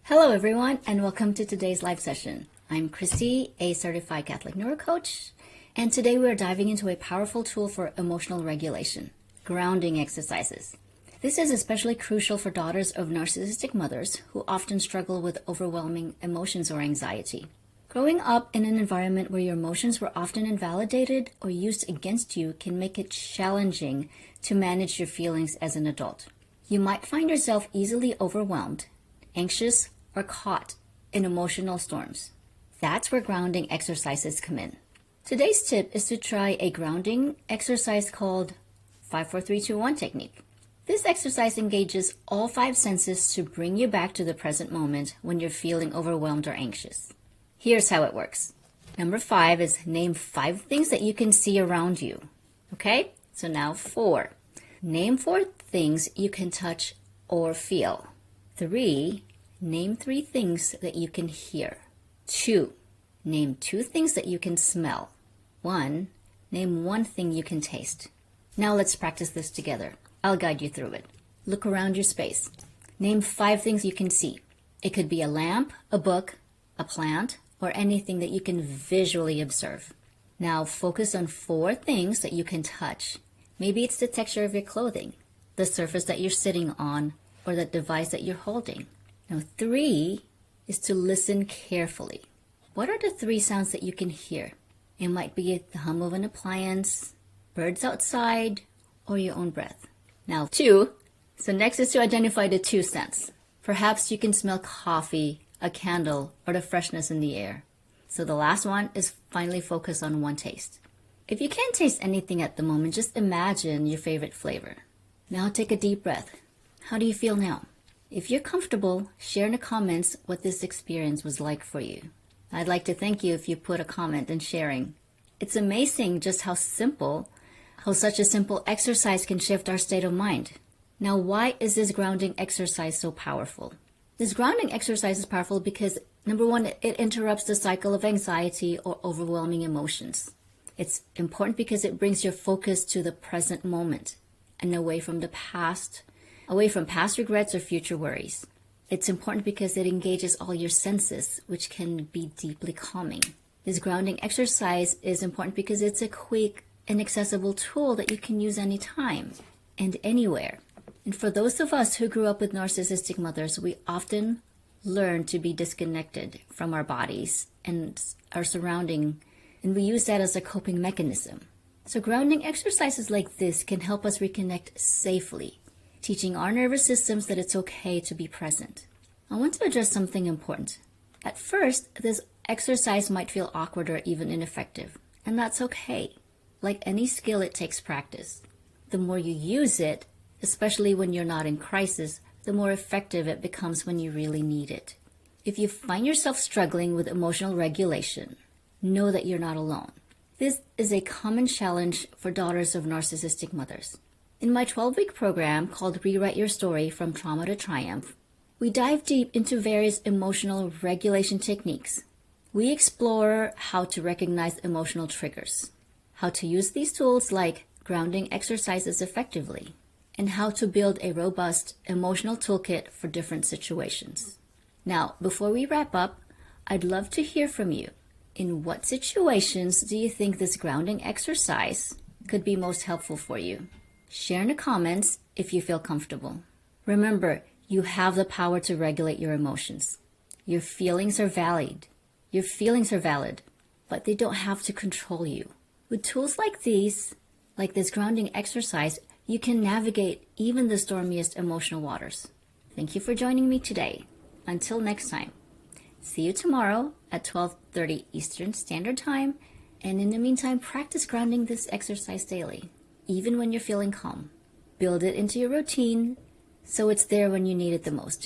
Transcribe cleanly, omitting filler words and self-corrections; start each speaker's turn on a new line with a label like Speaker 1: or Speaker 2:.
Speaker 1: Hello, everyone, and welcome to today's live session. I'm Christy, a certified Catholic neurocoach, and today we are diving into a powerful tool for emotional regulation, grounding exercises. This is especially crucial for daughters of narcissistic mothers who often struggle with overwhelming emotions or anxiety. Growing up in an environment where your emotions were often invalidated or used against you can make it challenging to manage your feelings as an adult. You might find yourself easily overwhelmed, anxious, or caught in emotional storms. That's where grounding exercises come in. Today's tip is to try a grounding exercise called 5-4-3-2-1 technique. This exercise engages all 5 senses to bring you back to the present moment when you're feeling overwhelmed or anxious. Here's how it works. Number 5 is name 5 things that you can see around you. Okay? So now 4. Name 4 things you can touch or feel. 3. Name 3 things that you can hear. 2. Name 2 things that you can smell. 1. Name 1 thing you can taste. Now let's practice this together. I'll guide you through it. Look around your space. Name 5 things you can see. It could be a lamp, a book, a plant, or anything that you can visually observe. Now focus on 4 things that you can touch. Maybe it's the texture of your clothing, the surface that you're sitting on, or the device that you're holding. Now 3 is to listen carefully. What are the 3 sounds that you can hear? It might be the hum of an appliance, birds outside, or your own breath. Now 2, so next is to identify the 2 scents. Perhaps you can smell coffee, a candle, or the freshness in the air. So the last one is finally focus on 1 taste. If you can't taste anything at the moment, just imagine your favorite flavor. Now take a deep breath. How do you feel now? If you're comfortable, share in the comments what this experience was like for you. I'd like to thank you if you put a comment and sharing. It's amazing just how such a simple exercise can shift our state of mind. Now, why is this grounding exercise so powerful? This grounding exercise is powerful because, number 1, it interrupts the cycle of anxiety or overwhelming emotions. It's important because it brings your focus to the present moment and away from past regrets or future worries. It's important because it engages all your senses, which can be deeply calming. This grounding exercise is important because it's a quick and accessible tool that you can use anytime and anywhere. And for those of us who grew up with narcissistic mothers, we often learn to be disconnected from our bodies and our surrounding, and we use that as a coping mechanism. So grounding exercises like this can help us reconnect safely, teaching our nervous systems that it's okay to be present. I want to address something important. At first, this exercise might feel awkward or even ineffective, and that's okay. Like any skill, it takes practice. The more you use it, especially when you're not in crisis, the more effective it becomes when you really need it. If you find yourself struggling with emotional regulation, know that you're not alone. This is a common challenge for daughters of narcissistic mothers. In my 12-week program called Rewrite Your Story from Trauma to Triumph, we dive deep into various emotional regulation techniques. We explore how to recognize emotional triggers, how to use these tools like grounding exercises effectively, and how to build a robust emotional toolkit for different situations. Now, before we wrap up, I'd love to hear from you. In what situations do you think this grounding exercise could be most helpful for you? Share in the comments if you feel comfortable. Remember, you have the power to regulate your emotions. Your feelings are valid. Your feelings are valid, but they don't have to control you. With tools like these, like this grounding exercise, you can navigate even the stormiest emotional waters. Thank you for joining me today. Until next time. See you tomorrow at 12:30 Eastern Standard Time. And in the meantime, practice grounding this exercise daily, even when you're feeling calm. Build it into your routine so it's there when you need it the most.